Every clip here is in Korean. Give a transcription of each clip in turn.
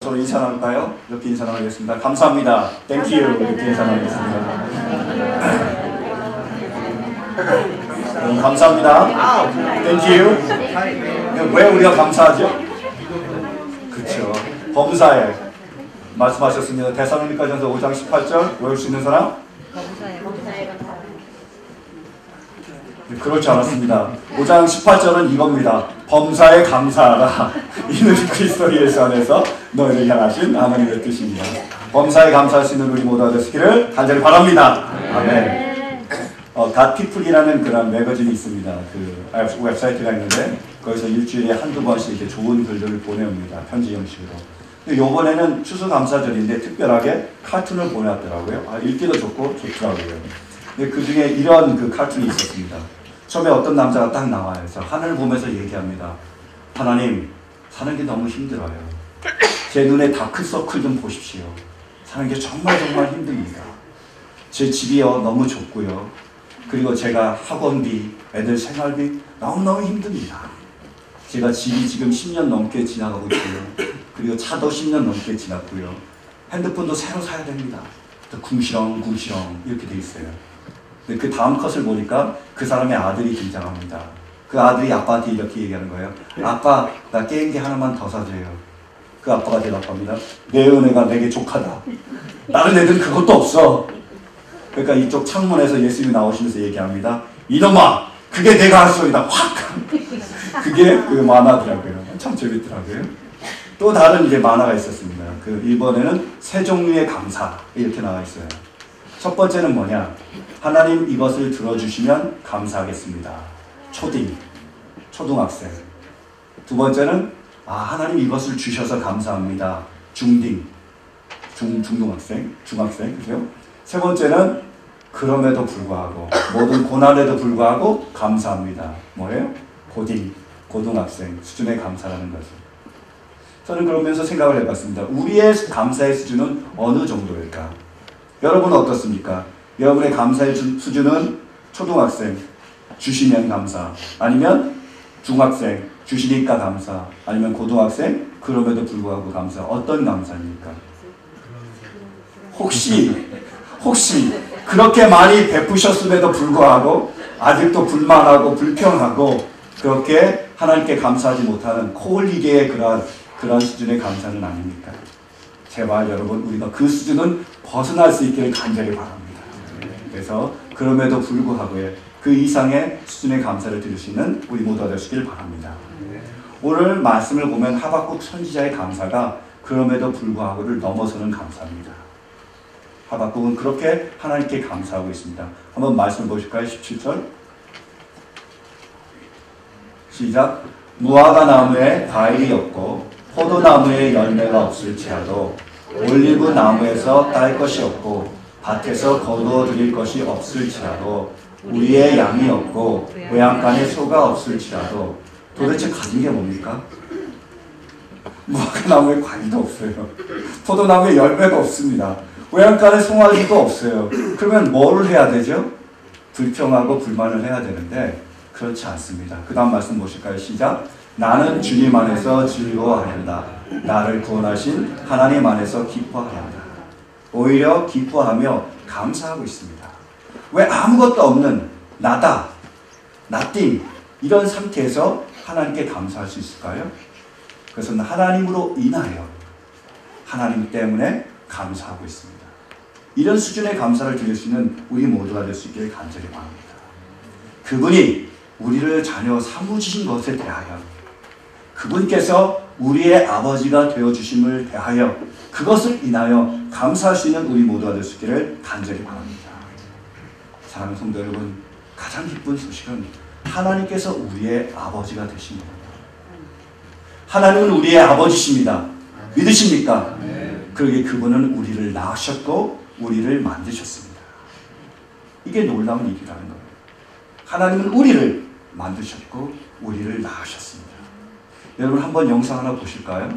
서로 인사 나눌까요? 이렇게 인사 나누겠습니다. 감사합니다. Thank you. 이렇게 인사 나누겠습니다. 감사합니다. Thank you. 왜 우리가 감사하죠? 그렇죠. 범사에 말씀하셨습니다. 데살로니가전서 5장 18절 외울 수 있는 사람? 그렇지 않았습니다. 5장 18절은 이겁니다. 범사에 감사하라. 이는 그리스도 예수 안에서 너희를 향하신 하나님의 뜻입니다. 범사에 감사할 수 있는 우리 모두가 되시기를 간절히 바랍니다. 아멘. 갓피플이라는 그런 매거진이 있습니다. 그 웹사이트가 있는데 거기서 일주일에 한두 번씩 이렇게 좋은 글들을 보내옵니다. 편지 형식으로. 근데 요번에는 추수감사절인데 특별하게 카툰을 보내왔더라고요. 읽기도 좋더라고요. 근데 그 중에 이런 그 카툰이 있었습니다. 처음에 어떤 남자가 딱 나와요. 그래서 하늘을 보면서 얘기합니다. 하나님, 사는 게 너무 힘들어요. 제 눈에 다크서클 좀 보십시오. 사는 게 정말 힘듭니다. 제 집이요 너무 좁고요. 그리고 제가 학원비, 애들 생활비 너무너무 힘듭니다. 제가 집이 지금 10년 넘게 지나가고 있고요. 그리고 차도 10년 넘게 지났고요. 핸드폰도 새로 사야 됩니다. 궁시렁궁시렁 이렇게 돼 있어요. 근데 그 다음 컷을 보니까 그 사람의 아들이 등장합니다. 그 아들이 아빠한테 이렇게 얘기하는 거예요. 아빠, 나 게임기 하나만 더 사줘요. 그 아빠가 대답합니다. 내 은혜가 내게 족하다. 다른 애들은 그것도 없어. 그러니까 이쪽 창문에서 예수님이 나오시면서 얘기합니다. 이놈아, 그게 내가 할 소리다. 확! 그게 그 만화더라고요. 참 재밌더라고요. 또 다른 이제 만화가 있었습니다. 그 일본에는 세 종류의 감사 이렇게 나와 있어요. 첫 번째는 뭐냐? 하나님 이것을 들어주시면 감사하겠습니다. 초딩, 초등학생. 두 번째는 하나님 이것을 주셔서 감사합니다. 중딩, 중등학생, 중학생, 그죠? 세 번째는 그럼에도 불구하고 모든 고난에도 불구하고 감사합니다. 뭐예요? 고딩, 고등학생 수준의 감사라는 거죠. 저는 그러면서 생각을 해봤습니다. 우리의 감사의 수준은 어느 정도일까? 여러분은 어떻습니까? 여러분의 감사의 수준은 초등학생, 주시면 감사, 아니면 중학생, 주시니까 감사, 아니면 고등학생, 그럼에도 불구하고 감사. 어떤 감사입니까? 혹시 그렇게 많이 베푸셨음에도 불구하고 아직도 불만하고 불평하고 그렇게 하나님께 감사하지 못하는 코 흘리게의 그런 수준의 감사는 아닙니까? 제발 여러분 우리가 그 수준은 벗어날 수 있기를 간절히 바랍니다. 그래서 그럼에도 불구하고 그 이상의 수준의 감사를 드릴 수 있는 우리 모두가 되시길 바랍니다. 오늘 말씀을 보면 하박국 선지자의 감사가 그럼에도 불구하고를 넘어서는 감사입니다. 하박국은 그렇게 하나님께 감사하고 있습니다. 한번 말씀을 보실까요? 17절 시작. 무화과 나무에 과일이 없고 포도나무에 열매가 없을지라도 올리브 나무에서 딸 것이 없고 밭에서 거두어 드릴 것이 없을지라도 우리의 양이 없고 외양간에 소가 없을지라도 도대체 가진 게 뭡니까? 무화과 나무에 과일도 없어요. 포도나무에 열매가 없습니다. 외양간에 송아지도 없어요. 그러면 뭐를 해야 되죠? 불평하고 불만을 해야 되는데 그렇지 않습니다. 그 다음 말씀 보실까요? 시작. 나는 주님 안에서 즐거워하였다. 나를 구원하신 하나님 안에서 기뻐하였다. 오히려 기뻐하며 감사하고 있습니다. 왜 아무것도 없는 나다, nothing 이런 상태에서 하나님께 감사할 수 있을까요? 그것은 하나님으로 인하여 하나님 때문에 감사하고 있습니다. 이런 수준의 감사를 드릴 수 있는 우리 모두가 될 수 있기를 간절히 바랍니다. 그분이 우리를 자녀 삼으신 것에 대하여 그분께서 우리의 아버지가 되어주심을 대하여 그것을 인하여 감사할 수 있는 우리 모두가 될 수 있기를 간절히 바랍니다. 사랑하는 성도 여러분, 가장 기쁜 소식은 하나님께서 우리의 아버지가 되신 겁니다. 하나님은 우리의 아버지십니다. 믿으십니까? 그러기에 그분은 우리를 낳으셨고 우리를 만드셨습니다. 이게 놀라운 일이라는 거예요. 하나님은 우리를 만드셨고 우리를 낳으셨습니다. 여러분 한번 영상 하나 보실까요?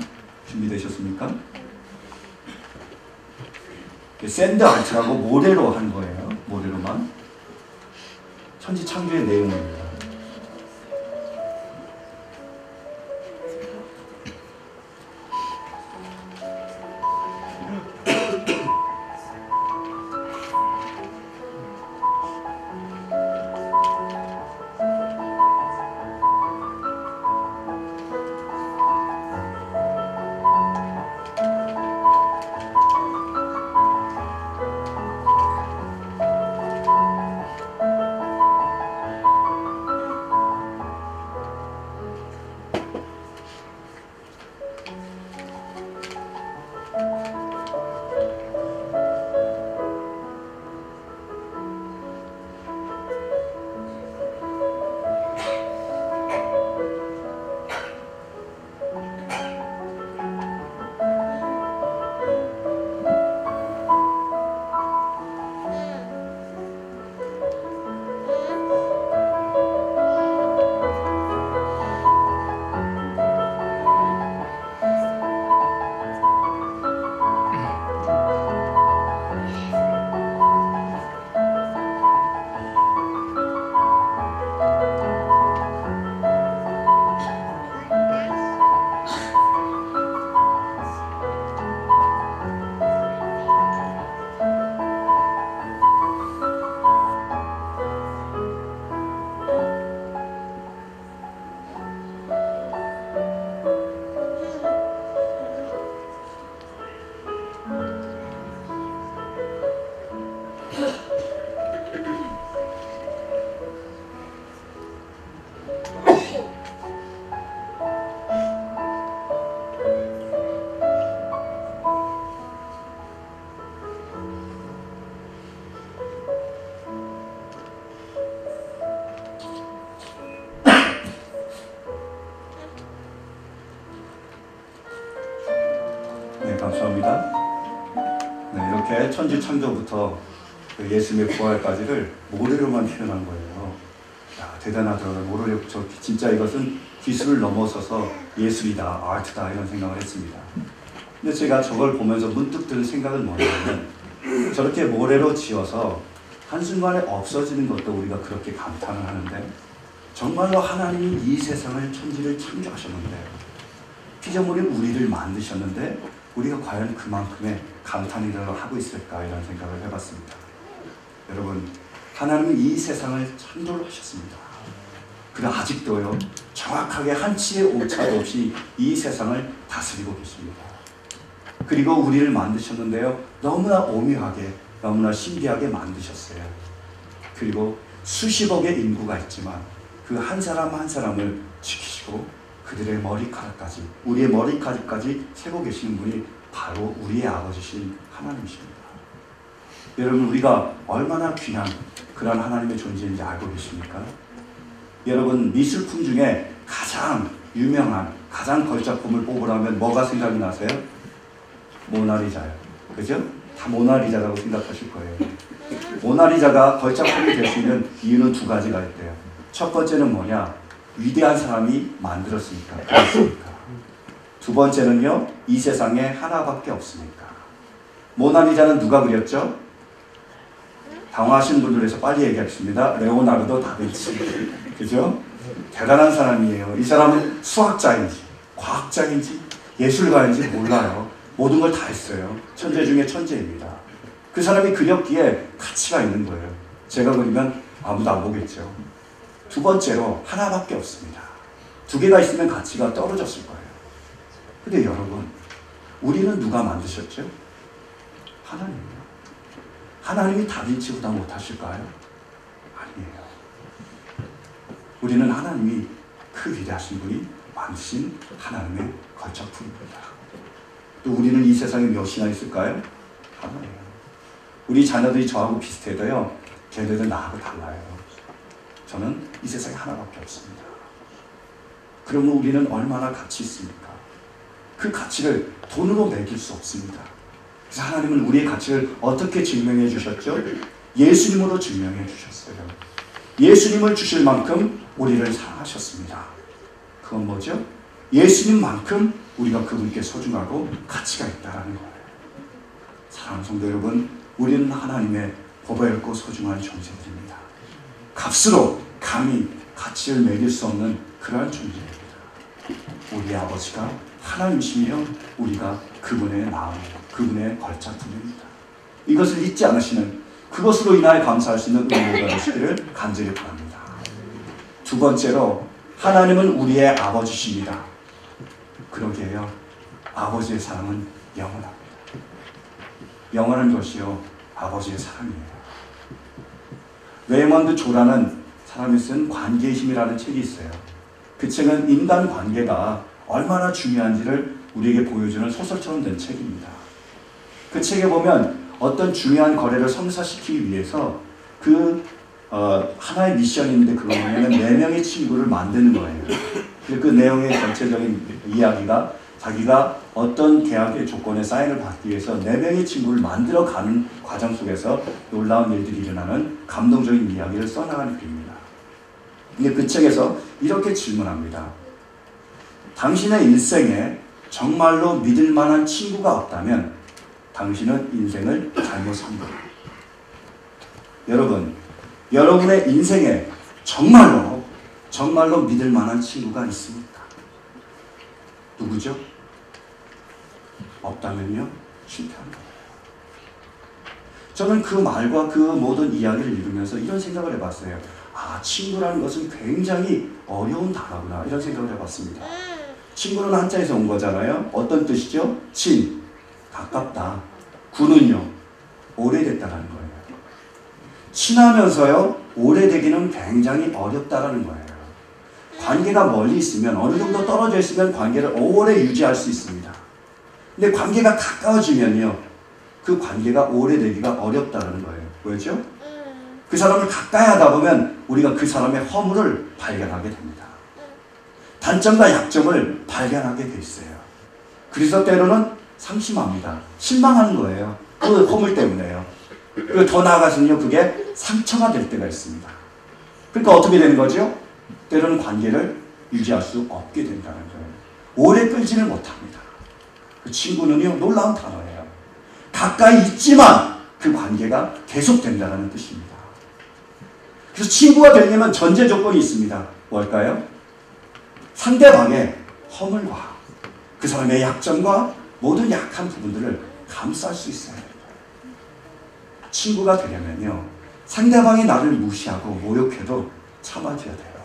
준비되셨습니까? 샌드 아트라고 모래로 한 거예요. 모래로만. 천지창조의 내용입니다. 감사합니다. 네, 이렇게 천지 창조부터 예수님의 부활까지를 모래로만 표현한 거예요. 야, 대단하더라고요. 모래로, 진짜 이것은 기술을 넘어서서 예술이다, 아트다 이런 생각을 했습니다. 근데 제가 저걸 보면서 문득 드는 생각은 뭐냐면 저렇게 모래로 지어서 한순간에 없어지는 것도 우리가 그렇게 감탄을 하는데 정말로 하나님이 이 세상을 천지를 창조하셨는데 피조물인 우리를 만드셨는데 우리가 과연 그만큼의 감탄이라도 하고 있을까 이런 생각을 해봤습니다. 여러분, 하나님은 이 세상을 창조를 하셨습니다. 그러나 아직도요 정확하게 한치의 오차도 없이 이 세상을 다스리고 계십니다. 그리고 우리를 만드셨는데요 너무나 오묘하게 너무나 신기하게 만드셨어요. 그리고 수십억의 인구가 있지만 그 한 사람 한 사람을 지키시고 그들의 머리카락까지 우리의 머리카락까지 세고 계시는 분이 바로 우리의 아버지신 하나님이십니다. 여러분, 우리가 얼마나 귀한 그런 하나님의 존재인지 알고 계십니까? 여러분, 미술품 중에 가장 유명한 가장 걸작품을 뽑으라면 뭐가 생각이 나세요? 모나리자요. 그죠? 다 모나리자라고 생각하실 거예요. 모나리자가 걸작품이 될 수 있는 이유는 두 가지가 있대요. 첫 번째는 뭐냐? 위대한 사람이 만들었으니까. 그렇습니까? 두 번째는요, 이 세상에 하나밖에 없으니까. 모나리자는 누가 그렸죠? 당황하신 분들에서 빨리 얘기하겠습니다. 레오나르도 다빈치. 그죠? 대단한 사람이에요. 이 사람은 수학자인지, 과학자인지, 예술가인지 몰라요. 모든 걸 다 했어요. 천재 중에 천재입니다. 그 사람이 그렸기에 가치가 있는 거예요. 제가 그리면 아무도 안 보겠죠. 두 번째로 하나밖에 없습니다. 두 개가 있으면 가치가 떨어졌을 거예요. 근데 여러분, 우리는 누가 만드셨죠? 하나님이요. 하나님이 다빈치보다 못하실까요? 아니에요. 우리는 하나님이 그 위대하신 분이 만드신 하나님의 걸작품입니다. 또 우리는 이 세상에 몇이나 있을까요? 하나예요. 우리 자녀들이 저하고 비슷해도요, 걔네들은 나하고 달라요. 저는 이 세상에 하나밖에 없습니다. 그러면 우리는 얼마나 가치 있습니까? 그 가치를 돈으로 매길 수 없습니다. 그래서 하나님은 우리의 가치를 어떻게 증명해 주셨죠? 예수님으로 증명해 주셨어요. 예수님을 주실 만큼 우리를 사랑하셨습니다. 그건 뭐죠? 예수님만큼 우리가 그분께 소중하고 가치가 있다는 거예요. 사랑하는 성도 여러분, 우리는 하나님의 보배롭고 소중한 존재들입니다. 값으로 감히 가치를 매길 수 없는 그러한 존재입니다. 우리의 아버지가 하나님이시며 우리가 그분의 마음, 그분의 걸작품입니다. 이것을 잊지 않으시는, 그것으로 인하여 감사할 수 있는 은혜가 되시기를 간절히 바랍니다. 두 번째로, 하나님은 우리의 아버지십니다. 그러게요. 아버지의 사랑은 영원합니다. 영원한 것이요, 아버지의 사랑이에요. 레이먼드 조라는 사람이 쓴 관계의 힘이라는 책이 있어요. 그 책은 인간 관계가 얼마나 중요한지를 우리에게 보여주는 소설처럼 된 책입니다. 그 책에 보면 어떤 중요한 거래를 성사시키기 위해서 하나의 미션이 있는데 그건 뭐냐면 4명의 친구를 만드는 거예요. 그 내용의 전체적인 이야기가 자기가 어떤 계약의 조건에 사인을 받기 위해서 4명의 친구를 만들어가는 과정 속에서 놀라운 일들이 일어나는 감동적인 이야기를 써나가는 글입니다. 근데 그 책에서 이렇게 질문합니다. 당신의 인생에 정말로 믿을 만한 친구가 없다면 당신은 인생을 잘못 산 거예요. 여러분, 여러분의 인생에 정말로 믿을 만한 친구가 있습니까? 누구죠? 없다면요, 실패한 거예요. 저는 그 말과 그 모든 이야기를 읽으면서 이런 생각을 해봤어요. 아, 친구라는 것은 굉장히 어려운 단어구나, 이런 생각을 해봤습니다. 친구는 한자에서 온 거잖아요. 어떤 뜻이죠? 친, 가깝다. 구는요, 오래됐다는 거예요. 친하면서요, 오래되기는 굉장히 어렵다라는 거예요. 관계가 멀리 있으면, 어느 정도 떨어져 있으면 관계를 오래 유지할 수 있습니다. 근데 관계가 가까워지면요, 그 관계가 오래되기가 어렵다는 거예요. 왜죠? 그 사람을 가까이 하다 보면 우리가 그 사람의 허물을 발견하게 됩니다. 단점과 약점을 발견하게 돼 있어요. 그래서 때로는 상심합니다. 실망하는 거예요. 그 허물 때문에요. 그리고 더 나아가서는요, 그게 상처가 될 때가 있습니다. 그러니까 어떻게 되는 거죠? 때로는 관계를 유지할 수 없게 된다는 거예요. 오래 끌지를 못합니다. 그 친구는요, 놀라운 단어예요. 가까이 있지만 그 관계가 계속된다는 뜻입니다. 그래서 친구가 되려면 전제 조건이 있습니다. 뭘까요? 상대방의 허물과 그 사람의 약점과 모든 약한 부분들을 감쌀 수 있어야 됩니다. 친구가 되려면요, 상대방이 나를 무시하고 모욕해도 참아줘야 돼요.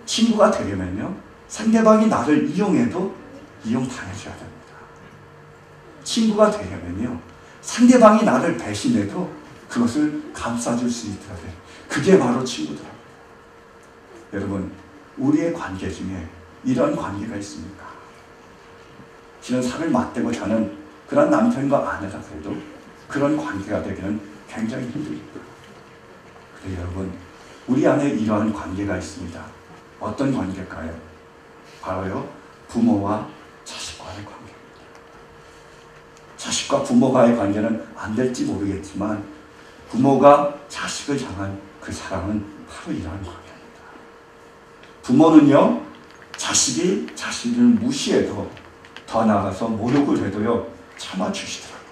친구가 되려면요, 상대방이 나를 이용해도 이용당해줘야 됩니다. 친구가 되려면요, 상대방이 나를 배신해도 그것을 감싸줄 수 있어야 돼요. 그게 바로 친구더라고요. 여러분, 우리의 관계 중에 이런 관계가 있습니까? 실은 살을 맞대고 자는 그런 남편과 아내가 그래도 그런 관계가 되기는 굉장히 힘듭니다. 그런데 여러분, 우리 안에 이러한 관계가 있습니다. 어떤 관계일까요? 바로요, 부모와 자식과의 관계입니다. 자식과 부모와의 관계는 안 될지 모르겠지만 부모가 자식을 향한 그 사랑은 바로 이러한 관계입니다. 부모는요, 자식이 자신을 무시해도 더 나아가서 모욕을 해도요, 참아주시더라고요.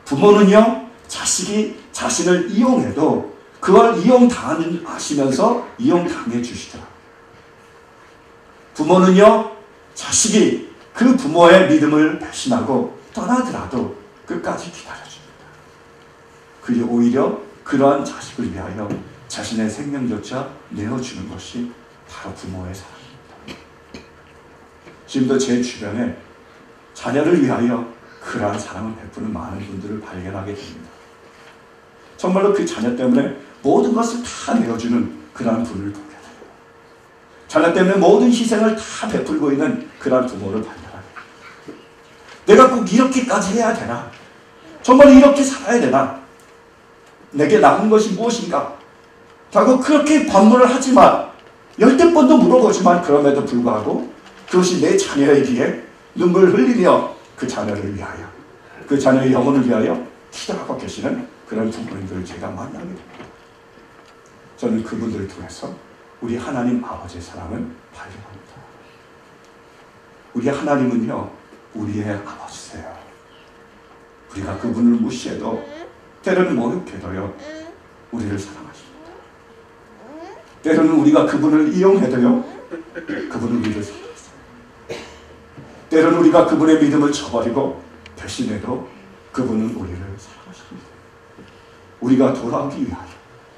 부모는요, 자식이 자신을 이용해도 그걸 이용당하시면서 이용당해 주시더라고요. 부모는요, 자식이 그 부모의 믿음을 배신하고 떠나더라도 끝까지 기다려줍니다. 그리고 오히려 그러한 자식을 위하여 자신의 생명조차 내어주는 것이 바로 부모의 사랑입니다. 지금도 제 주변에 자녀를 위하여 그러한 사랑을 베푸는 많은 분들을 발견하게 됩니다. 정말로 그 자녀 때문에 모든 것을 다 내어주는 그러한 분을 보게 돼요. 자녀 때문에 모든 희생을 다 베풀고 있는 그러한 부모를 발견하게 돼요. 내가 꼭 이렇게까지 해야 되나? 정말 이렇게 살아야 되나? 내게 남은 것이 무엇인가? 라고 그렇게 반문을 하지만, 열댓 번도 물어보지만 그럼에도 불구하고 그것이 내 자녀에게 눈물을 흘리며 그 자녀를 위하여, 그 자녀의 영혼을 위하여 기도하고 계시는 그런 부모님들을 제가 만나게 됩니다. 저는 그분들을 통해서 우리 하나님 아버지의 사랑을 발견합니다. 우리 하나님은요, 우리의 아버지세요. 우리가 그분을 무시해도, 때로는 모욕해도요, 우리를 사랑하십니다. 때로는 우리가 그분을 이용해도요, 그분은 우리를 사랑하십니다. 때로는 우리가 그분의 믿음을 저버리고 배신해도 그분은 우리를 사랑하십니다. 우리가 돌아오기 위하여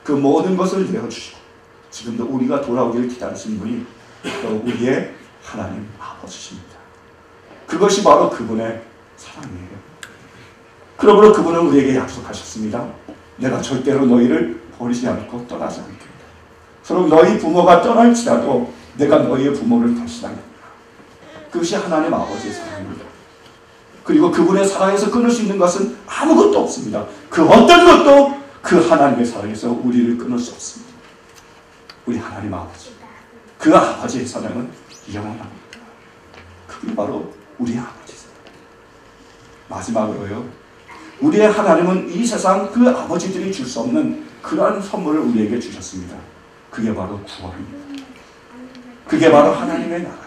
그 모든 것을 내어주시고 지금도 우리가 돌아오기를 기다리시는 분이 또 우리의 하나님 아버지십니다. 그것이 바로 그분의 사랑이에요. 그러므로 그분은 우리에게 약속하셨습니다. 내가 절대로 너희를 버리지 않고 떠나지 않겠다. 서로 너희 부모가 떠날지라도 내가 너희의 부모를 대신하겠다. 그것이 하나님 아버지의 사랑입니다. 그리고 그분의 사랑에서 끊을 수 있는 것은 아무것도 없습니다. 그 어떤 것도 그 하나님의 사랑에서 우리를 끊을 수 없습니다. 우리 하나님 아버지, 그 아버지의 사랑은 영원합니다. 그게 바로 우리 아버지세요. 마지막으로요, 우리의 하나님은 이 세상 그 아버지들이 줄 수 없는 그러한 선물을 우리에게 주셨습니다. 그게 바로 구원입니다. 그게 바로 하나님의 나라예요.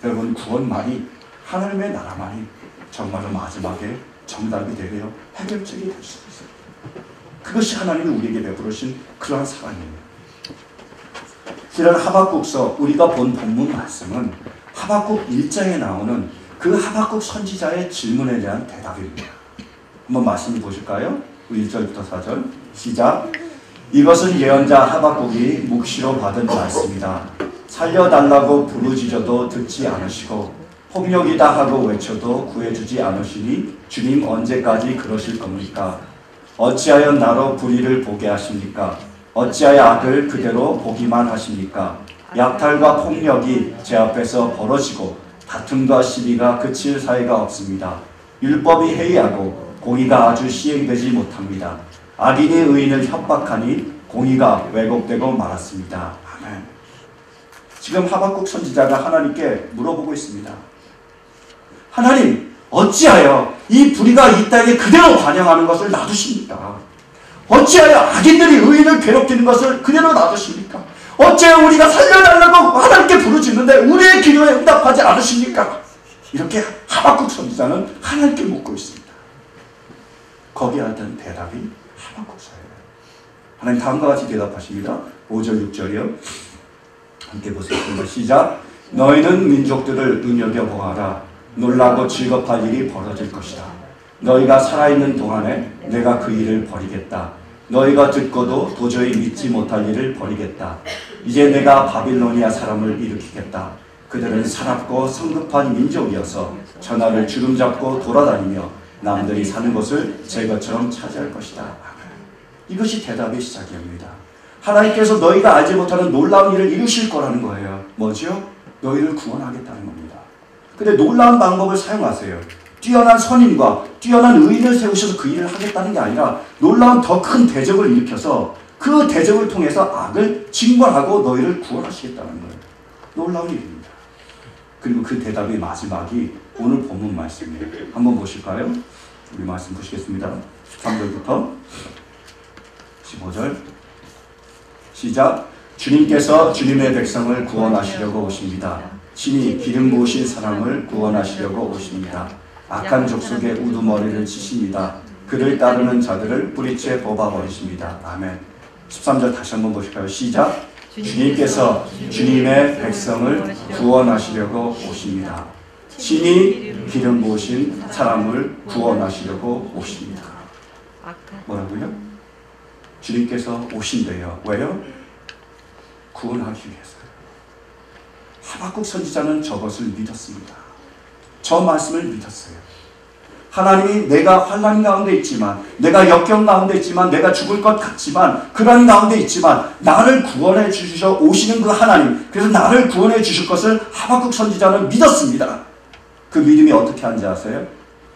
여러분, 구원만이, 하나님의 나라만이 정말로 마지막에 정답이 되며 해결책이 될 수 있어요. 그것이 하나님이 우리에게 베풀으신 그러한 사랑이에요. 이런 하박국서, 우리가 본 본문 말씀은 하박국 1장에 나오는 그 하박국 선지자의 질문에 대한 대답입니다. 한번 말씀을 보실까요? 우리 1절부터 4절 시작. 이것은 예언자 하박국이 묵시로 받은 말씀이다. 살려달라고 부르짖어도 듣지 않으시고 폭력이다 하고 외쳐도 구해주지 않으시니 주님 언제까지 그러실 겁니까? 어찌하여 나로 불의를 보게 하십니까? 어찌하여 악을 그대로 보기만 하십니까? 약탈과 폭력이 제 앞에서 벌어지고 다툼과 시비가 그칠 사이가 없습니다. 율법이 해이하고 공의가 아주 시행되지 못합니다. 악인이 의인을 협박하니 공의가 왜곡되고 말았습니다. 아멘. 지금 하박국 선지자가 하나님께 물어보고 있습니다. 하나님 어찌하여 이 불의가 이 땅에 그대로 관영하는 것을 놔두십니까? 어찌하여 악인들이 의인을 괴롭히는 것을 그대로 놔두십니까? 어찌하여 우리가 살려달라고 하나님께 부르짖는데 우리의 기도에 응답하지 않으십니까? 이렇게 하박국 선지자는 하나님께 묻고 있습니다. 거기에 하던 대답이 하박국서예요. 하나님 다음과 같이 대답하십니다. 5절 6절이요. 함께 보시겠습니다. 시작. 너희는 민족들을 눈여겨보아라. 놀라고 즐겁할 일이 벌어질 것이다. 너희가 살아있는 동안에 내가 그 일을 버리겠다. 너희가 듣고도 도저히 믿지 못할 일을 버리겠다. 이제 내가 바빌로니아 사람을 일으키겠다. 그들은 사납고 성급한 민족이어서 전하를 주름잡고 돌아다니며 남들이 사는 곳을 제 것처럼 차지할 것이다. 이것이 대답의 시작입니다. 하나님께서 너희가 알지 못하는 놀라운 일을 이루실 거라는 거예요. 뭐죠? 너희를 구원하겠다는 겁니다. 근데 놀라운 방법을 사용하세요. 뛰어난 선인과 뛰어난 의인을 세우셔서 그 일을 하겠다는 게 아니라 놀라운 더 큰 대적을 일으켜서 그 대적을 통해서 악을 징벌하고 너희를 구원하시겠다는 거예요. 놀라운 일입니다. 그리고 그 대답의 마지막이 오늘 본문 말씀이에요. 한번 보실까요? 우리 말씀 보시겠습니다. 13절부터 15절 시작. 주님께서 주님의 백성을 구원하시려고 오십니다. 신이 기름 부으신 사람을 구원하시려고 오십니다. 악한 족속의 우두머리를 치십니다. 그를 따르는 자들을 뿌리째 뽑아버리십니다. 아멘. 13절 다시 한번 보실까요? 시작. 주님께서 주님의 백성을 구원하시려고 오십니다. 신이 기름 부으신 사람을 구원하시려고 오십니다. 뭐라고요? 주님께서 오신대요. 왜요? 구원하기 위해서요. 하박국 선지자는 저것을 믿었습니다. 저 말씀을 믿었어요. 하나님이 내가 환난 가운데 있지만, 내가 역경 가운데 있지만, 내가 죽을 것 같지만, 그런 가운데 있지만 나를 구원해 주셔 오시는 그 하나님, 그래서 나를 구원해 주실 것을 하박국 선지자는 믿었습니다. 그 믿음이 어떻게 하는지 아세요?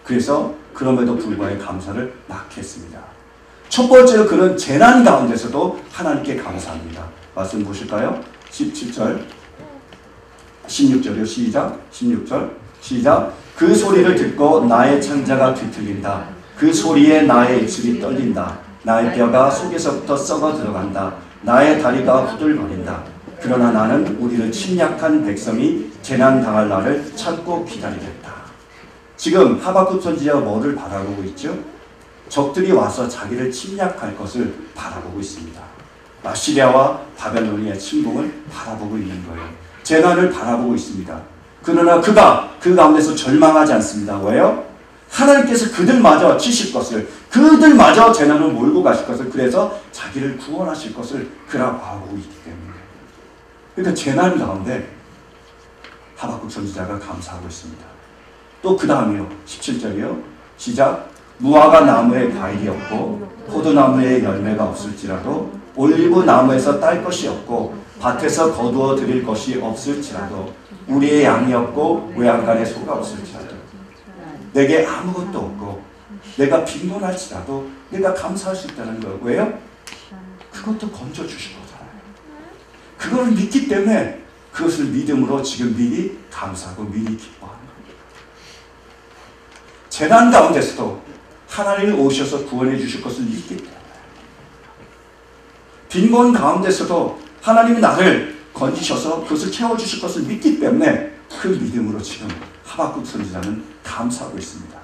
그래서 그럼에도 불구하고 감사를 낳겠습니다. 첫 번째로 그는 재난 가운데서도 하나님께 감사합니다. 말씀 보실까요? 17절 16절이요. 시작. 16절 시작. 그 소리를 듣고 나의 창자가 뒤틀린다. 그 소리에 나의 입술이 떨린다. 나의 뼈가 속에서부터 썩어 들어간다. 나의 다리가 후들거린다. 그러나 나는 우리를 침략한 백성이 재난당할 날을 참고 기다리겠다. 지금 하박국 선지자가 뭐를 바라보고 있죠? 적들이 와서 자기를 침략할 것을 바라보고 있습니다. 아시리아와 바벨론의 침공을 바라보고 있는 거예요. 재난을 바라보고 있습니다. 그러나 그가 그 가운데서 절망하지 않습니다. 왜요? 하나님께서 그들마저 치실 것을, 그들마저 재난을 몰고 가실 것을, 그래서 자기를 구원하실 것을 그라 바라보고 있기 때문에. 그러니까 재난 가운데 하박국 선지자가 감사하고 있습니다. 또 그 다음이요. 17절이요. 시작. 무화과 나무에 과일이 없고 포도나무에 열매가 없을지라도 올리브 나무에서 딸 것이 없고 밭에서 거두어 드릴 것이 없을지라도 우리의 양이 없고 외양간에 소가 없을지라도 내게 아무것도 없고 내가 빈곤할지라도 내가 감사할 수 있다는 거예요. 왜요? 그것도 건져주신 거잖아요. 그걸 믿기 때문에 그것을 믿음으로 지금 미리 감사하고 미리 기뻐하는 겁니다. 재난 가운데서도 하나님이 오셔서 구원해 주실 것을 믿기 때문에, 빈곤 가운데서도 하나님이 나를 건지셔서 그것을 채워주실 것을 믿기 때문에 그 믿음으로 지금 하박국 선지자는 감사하고 있습니다.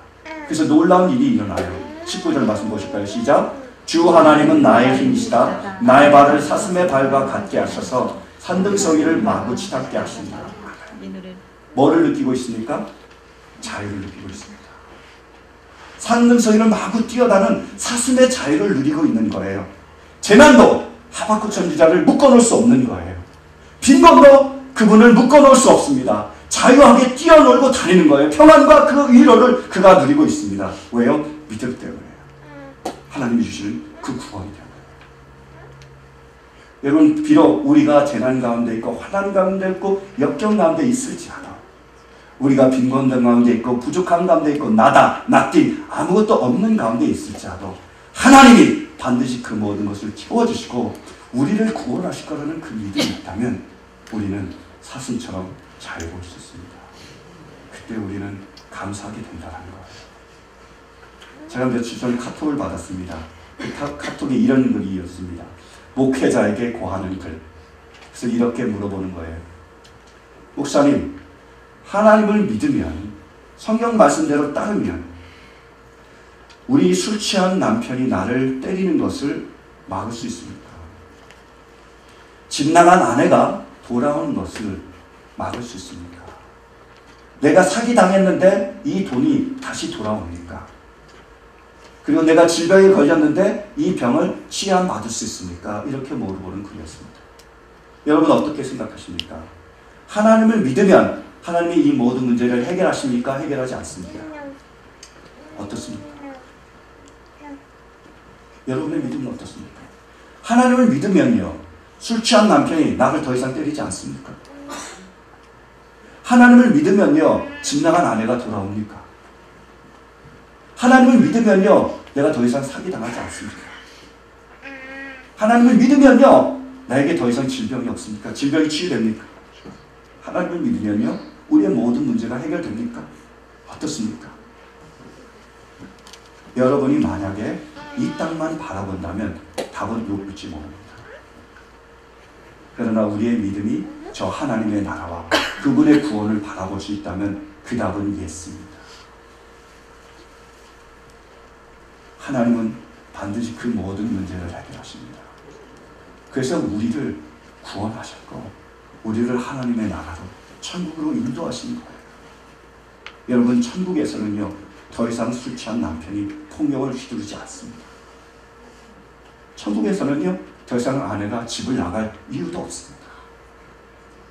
그래서 놀라운 일이 일어나요. 19절 말씀 보실까요? 시작. 주 하나님은 나의 힘이시다. 나의 발을 사슴의 발과 같게 하셔서 산등성이를 마구 치닫게 하십니다. 뭐를 느끼고 있습니까? 자유를 느끼고 있습니다. 산등성이를 마구 뛰어다는 사슴의 자유를 누리고 있는 거예요. 재난도 하박국 선지자를 묶어놓을 수 없는 거예요. 빈곤도 그분을 묶어놓을 수 없습니다. 자유하게 뛰어놀고 다니는 거예요. 평안과 그 위로를 그가 누리고 있습니다. 왜요? 믿음 때문에요. 하나님이 주시는 그 구원이 때문에. 여러분, 비록 우리가 재난 가운데 있고 환난 가운데 있고 역경 가운데 있을지라도, 우리가 빈곤된 가운데 있고 부족한 가운데 있고 낙딘 아무것도 없는 가운데 있을지라도 하나님이 반드시 그 모든 것을 채워주시고 우리를 구원하실 거라는 그 믿음이 있다면 우리는 사슴처럼 자유로울 수 있습니다. 그때 우리는 감사하게 된다는 거예요. 제가 며칠 전에 카톡을 받았습니다. 그 카톡에 이런 글이었습니다. 목회자에게 고하는 글. 그래서 이렇게 물어보는 거예요. 목사님, 하나님을 믿으면, 성경 말씀대로 따르면 우리 술 취한 남편이 나를 때리는 것을 막을 수 있습니까? 집 나간 아내가 돌아오는 것을 막을 수 있습니까? 내가 사기당했는데 이 돈이 다시 돌아옵니까? 그리고 내가 질병에 걸렸는데 이 병을 치료받을 수 있습니까? 이렇게 물어보는 글이었습니다. 여러분 어떻게 생각하십니까? 하나님을 믿으면 하나님이 이 모든 문제를 해결하십니까? 해결하지 않습니까? 어떻습니까? 여러분의 믿음은 어떻습니까? 하나님을 믿으면요, 술 취한 남편이 나를 더 이상 때리지 않습니까? 하나님을 믿으면요, 집 나간 아내가 돌아옵니까? 하나님을 믿으면요, 내가 더 이상 사기당하지 않습니까? 하나님을 믿으면요, 나에게 더 이상 질병이 없습니까? 질병이 치유됩니까? 하나님을 믿으면요, 우리의 모든 문제가 해결됩니까? 어떻습니까? 여러분이 만약에 이 땅만 바라본다면 답은 요구일지 모릅니다. 그러나 우리의 믿음이 저 하나님의 나라와 그분의 구원을 바라볼 수 있다면 그 답은 예스입니다. 하나님은 반드시 그 모든 문제를 해결하십니다. 그래서 우리를 구원하셨고 우리를 하나님의 나라로 천국으로 인도하신 거예요. 여러분, 천국에서는요, 더 이상 술 취한 남편이 폭력을 휘두르지 않습니다. 천국에서는요, 더 이상 아내가 집을 나갈 이유도 없습니다.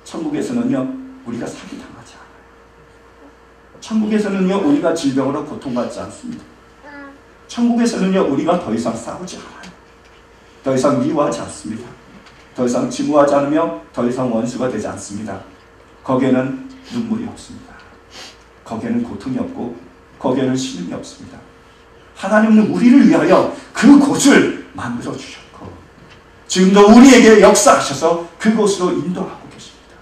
천국에서는요, 우리가 사기당하지 않아요. 천국에서는요, 우리가 질병으로 고통받지 않습니다. 천국에서는요, 우리가 더 이상 싸우지 않아요. 더 이상 미워하지 않습니다. 더 이상 증오하지 않으며 더 이상 원수가 되지 않습니다. 거기에는 눈물이 없습니다. 거기에는 고통이 없고 거기에는 신음이 없습니다. 하나님은 우리를 위하여 그 곳을 만들어 주셨고 지금도 우리에게 역사하셔서 그곳으로 인도하고 계십니다.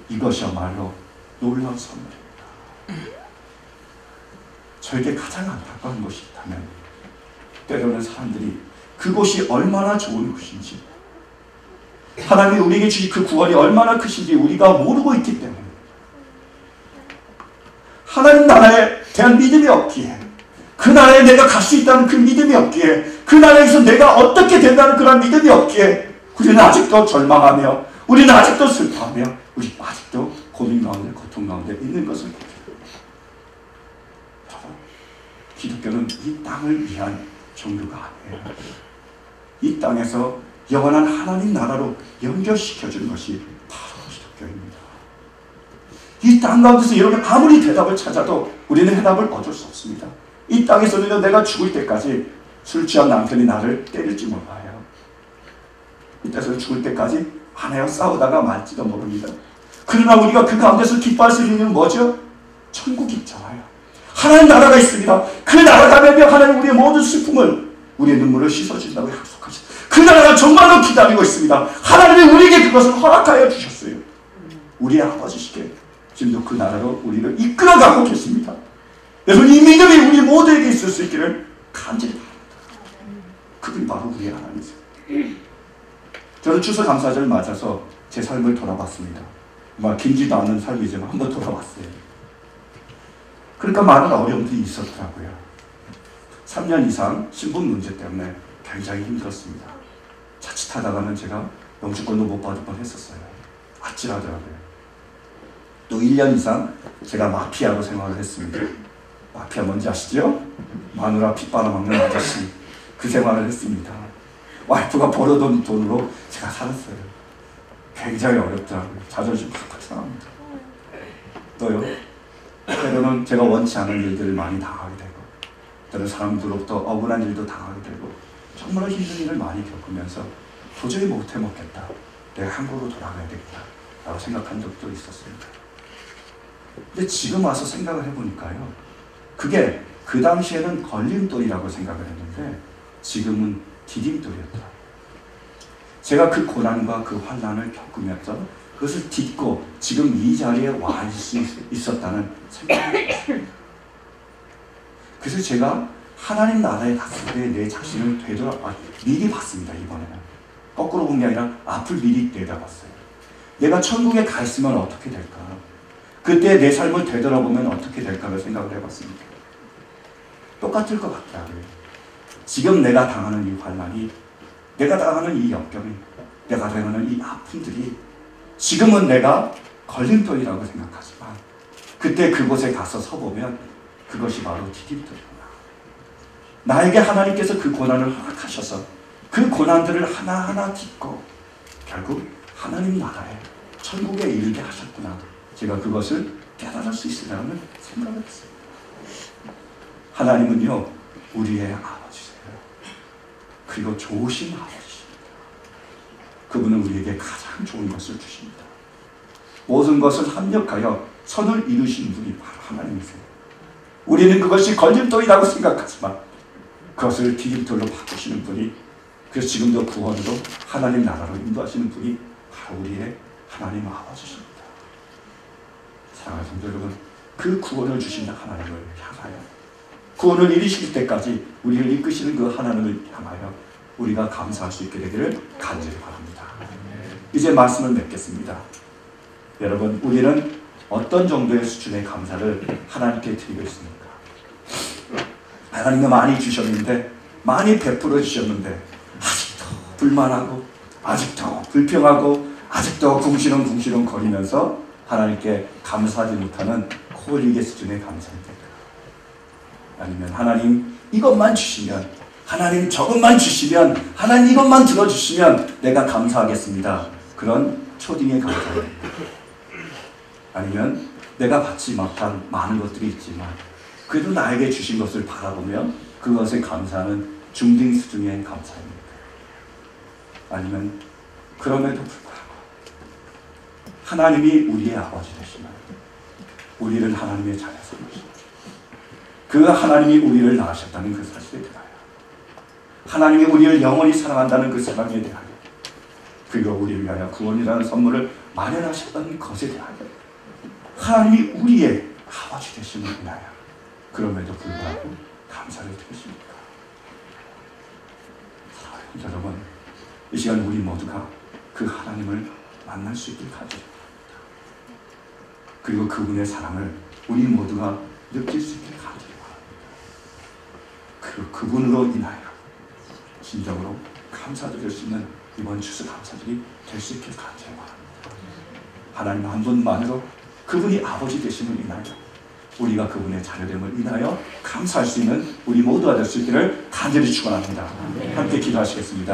이것이야말로 놀라운 선물입니다. 저에게 가장 안타까운 것이 있다면 때로는 사람들이 그곳이 얼마나 좋은 곳인지, 하나님이 우리에게 주신 그 구원이 얼마나 크신지 우리가 모르고 있기 때문에, 하나님 나라에 대한 믿음이 없기에, 그 나라에 내가 갈 수 있다는 그 믿음이 없기에, 그 나라에서 내가 어떻게 된다는 그런 믿음이 없기에 우리는 아직도 절망하며, 우리는 아직도 슬퍼하며, 우리 아직도 고민 가운데 고통 가운데 있는 것을 보게 됩니다. 기독교는 이 땅을 위한 종교가 아니에요. 이 땅에서 영원한 하나님 나라로 연결시켜주는 것이 바로 기독교입니다. 이 땅 가운데서 여러분 아무리 대답을 찾아도 우리는 해답을 얻을 수 없습니다. 이 땅에서는 내가 죽을 때까지 술 취한 남편이 나를 때릴지 몰라요. 이때서 죽을 때까지 아내와 싸우다가 말지도 모릅니다. 그러나 우리가 그 가운데서 기뻐할 수 있는 이유는 뭐죠? 천국이 있잖아요. 하나님 나라가 있습니다. 그 나라 가면요, 하나님 우리의 모든 슬픔을, 우리의 눈물을 씻어준다고 약속하셨어요. 그 나라가 정말로 기다리고 있습니다. 하나님이 우리에게 그것을 허락하여 주셨어요. 우리의 아버지시게 지금도 그 나라로 우리를 이끌어가고 계십니다. 여러분, 이 믿음이 우리 모두에게 있을 수 있기를 간절히 바랍니다. 그분이 바로 우리의 하나님이세요. 저는 추수감사절을 맞아서 제 삶을 돌아봤습니다. 길지도 않은 삶이지만 한번 돌아봤어요. 그러니까 많은 어려움들이 있었더라고요. 3년 이상 신분 문제 때문에 굉장히 힘들었습니다. 자칫하다가는 제가 영주권도 못 받을 뻔했었어요. 아찔하더라고요. 또 1년 이상 제가 마피아로 생활을 했습니다. 마피아 뭔지 아시죠? 마누라 피 빨아먹는 아저씨, 그 생활을 했습니다. 와이프가 벌어둔 돈으로 제가 살았어요. 굉장히 어렵더라고요. 자존심 팍팍 상합니다. 또요, 때로는 제가 원치 않은 일들을 많이 당하게 되고, 때로는 사람들로부터 억울한 일도 당하게 되고, 정말로 힘든 일을 많이 겪으면서 도저히 못해 먹겠다, 내가 한국으로 돌아가야 되겠다 라고 생각한 적도 있었습니다. 근데 지금 와서 생각을 해보니까요, 그게 그 당시에는 걸림돌이라고 생각을 했는데 지금은 디딤돌이었더라고요. 제가 그 고난과 그 환난을 겪으면서 그것을 딛고 지금 이 자리에 와 있을 수 있었다는 생각이 들었습니다. 그래서 제가 하나님 나라에 갔을 때 내 자신을 미리 봤습니다. 이번에는 거꾸로 본 게 아니라 앞을 미리 내다봤어요. 내가 천국에 가 있으면 어떻게 될까? 그때 내 삶을 되돌아보면 어떻게 될까를 생각을 해봤습니다. 똑같을 것 같더라고요. 지금 내가 당하는 이 환난이, 내가 당하는 이 역경이, 내가 당하는 이 아픔들이 지금은 내가 걸림돌이라고 생각하지만 그때 그곳에 가서 서보면 그것이 바로 디딤돌이구나. 나에게 하나님께서 그 고난을 허락하셔서 그 고난들을 하나하나 딛고 결국 하나님 나라에 천국에 이르게 하셨구나. 제가 그것을 깨달을 수 있으라는 생각을 했습니다. 하나님은요, 우리의 아버지세요. 그리고 좋으신 아버지십니다. 그분은 우리에게 가장 좋은 것을 주십니다. 모든 것을 합력하여 선을 이루신 분이 바로 하나님이세요. 우리는 그것이 걸림돌이라고 생각하지만 그것을 디딤돌로 바꾸시는 분이, 그래서 지금도 구원으로 하나님 나라로 인도하시는 분이 바로 우리의 하나님 아버지십니다. 사랑하는 성도 여러분, 그 구원을 주신 하나님을 향하여, 구원을 이루실 때까지 우리를 이끄시는 그 하나님을 향하여 우리가 감사할 수 있게 되기를 간절히 바랍니다. 이제 말씀을 맺겠습니다. 여러분, 우리는 어떤 정도의 수준의 감사를 하나님께 드리고 있습니까? 하나님이 많이 주셨는데, 많이 베풀어 주셨는데 아직도 불만하고 아직도 불평하고 아직도 궁시렁궁시렁 거리면서 하나님께 감사하지 못하는 코올리게 수준의 감사입니까? 아니면 하나님 이것만 주시면, 하나님 저것만 주시면, 하나님 이것만 들어주시면 내가 감사하겠습니다, 그런 초딩의 감사입니까? 아니면 내가 받지 못한 많은 것들이 있지만 그래도 나에게 주신 것을 바라보며 그것에 감사하는 중등 수준의 감사입니다. 아니면 그럼에도 불구하고 하나님이 우리의 아버지 되시면 우리를 하나님의 자녀 삼으시고 그 하나님이 우리를 낳으셨다는 그 사실에 대하여, 하나님이 우리를 영원히 사랑한다는 그 사랑에 대하여, 그리고 우리를 위하여 구원이라는 선물을 마련하셨다는 것에 대하여 하나님이 우리의 아버지 되심을 인하여 그럼에도 불구하고 감사를 드리십니까? 사랑하는 여러분, 이 시간 우리 모두가 그 하나님을 만날 수 있길 간절히 바랍니다. 그리고 그분의 사랑을 우리 모두가 느낄 수 있길 간절히 바랍니다. 그분으로 인하여 진정으로 감사드릴 수 있는 이번 추수감사들이 될 수 있길 간절히 바랍니다. 하나님 한 분만으로 그분이 아버지 되심을 인하여 우리가 그분의 자녀됨을 인하여 감사할 수 있는 우리 모두가 될 수 있기를 간절히 축원합니다. 함께 기도하시겠습니다.